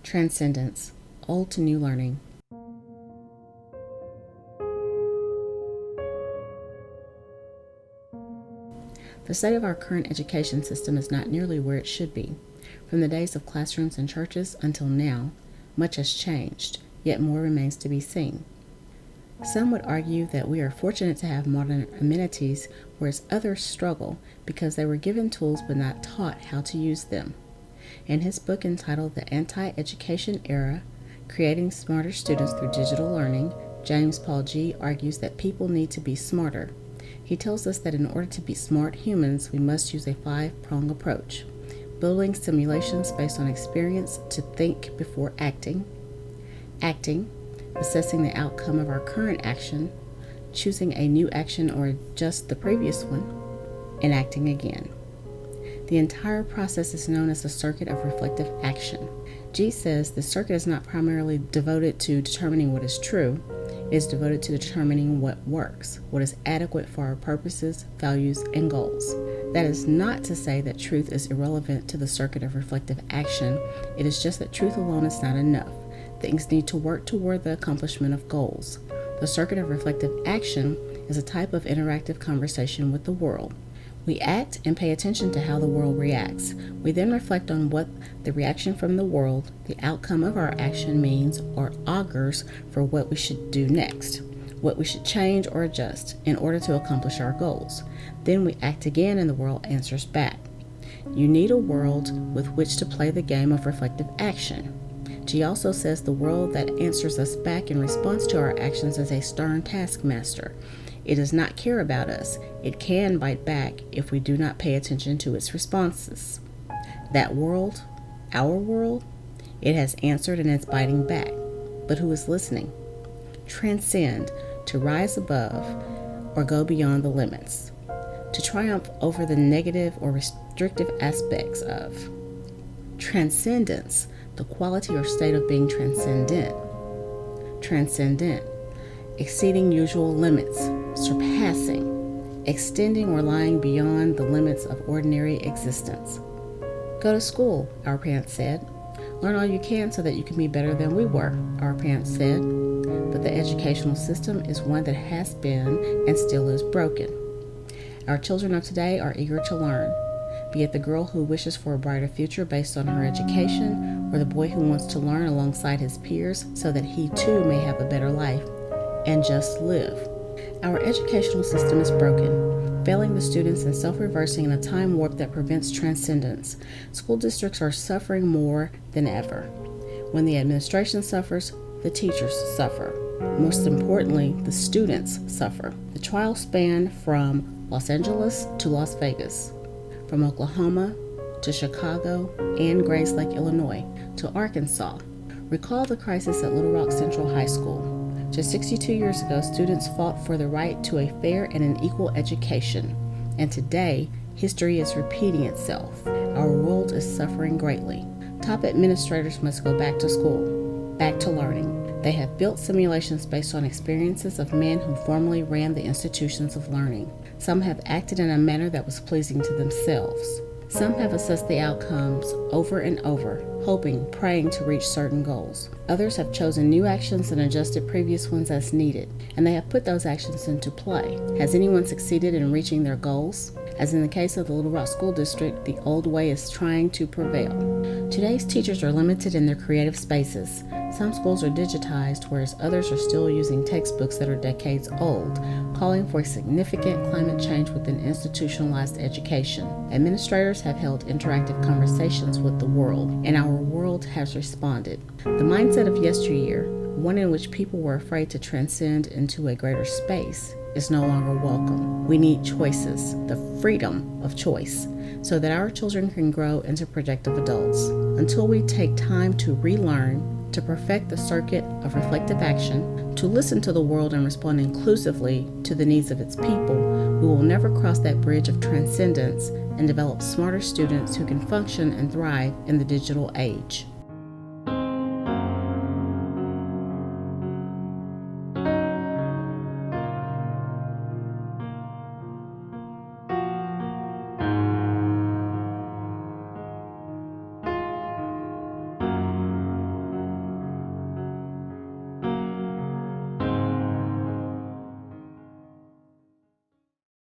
Transcendence, Old to New Learning. The state of our current education system is not nearly where it should be. From the days of classrooms and churches until now, much has changed, yet more remains to be seen. Some would argue that we are fortunate to have modern amenities, whereas others struggle because they were given tools but not taught how to use them. In his book entitled The Anti-Education Era, Creating Smarter Students Through Digital Learning, James Paul G. argues that people need to be smarter. He tells us that in order to be smart humans, we must use a 5-pronged approach: building simulations based on experience to think before acting, assessing the outcome of our current action, choosing a new action or adjust the previous one, and acting again. The entire process is known as the circuit of reflective action. G says the circuit is not primarily devoted to determining what is true. It is devoted to determining what works, what is adequate for our purposes, values, and goals. That is not to say that truth is irrelevant to the circuit of reflective action. It is just that truth alone is not enough. Things need to work toward the accomplishment of goals. The circuit of reflective action is a type of interactive conversation with the world. We act and pay attention to how the world reacts. We then reflect on what the reaction from the world, the outcome of our action means or augurs for what we should do next, what we should change or adjust in order to accomplish our goals. Then we act again and the world answers back. You need a world with which to play the game of reflective action. G also says the world that answers us back in response to our actions is a stern taskmaster. It does not care about us. It can bite back if we do not pay attention to its responses. That world, our world, it has answered and is biting back. But who is listening? Transcend, to rise above or go beyond the limits, to triumph over the negative or restrictive aspects of. Transcendence, the quality or state of being transcendent. Transcendent, exceeding usual limits, surpassing, extending or lying beyond the limits of ordinary existence. Go to school, our parents said. Learn all you can so that you can be better than we were, our parents said. But the educational system is one that has been and still is broken. Our children of today are eager to learn, be it the girl who wishes for a brighter future based on her education, or the boy who wants to learn alongside his peers so that he too may have a better life and just live. Our educational system is broken, failing the students and self-reversing in a time warp that prevents transcendence. School districts are suffering more than ever. When the administration suffers, the teachers suffer. Most importantly, the students suffer. The trials span from Los Angeles to Las Vegas, from Oklahoma to Chicago and Grayslake, Illinois, to Arkansas. Recall the crisis at Little Rock Central High School. Just 62 years ago, students fought for the right to a fair and an equal education. And today, history is repeating itself. Our world is suffering greatly. Top administrators must go back to school, back to learning. They have built simulations based on experiences of men who formerly ran the institutions of learning. Some have acted in a manner that was pleasing to themselves. Some have assessed the outcomes over and over, hoping, praying to reach certain goals. Others have chosen new actions and adjusted previous ones as needed, and they have put those actions into play. Has anyone succeeded in reaching their goals? As in the case of the Little Rock School District, the old way is trying to prevail. Today's teachers are limited in their creative spaces. Some schools are digitized, whereas others are still using textbooks that are decades old, calling for significant climate change within institutionalized education. Administrators have held interactive conversations with the world, and our world has responded. The mindset of yesteryear, one in which people were afraid to transcend into a greater space, is no longer welcome. We need choices, the freedom of choice, so that our children can grow into productive adults. Until we take time to relearn, to perfect the circuit of reflective action, to listen to the world and respond inclusively to the needs of its people, we will never cross that bridge of transcendence and develop smarter students who can function and thrive in the digital age.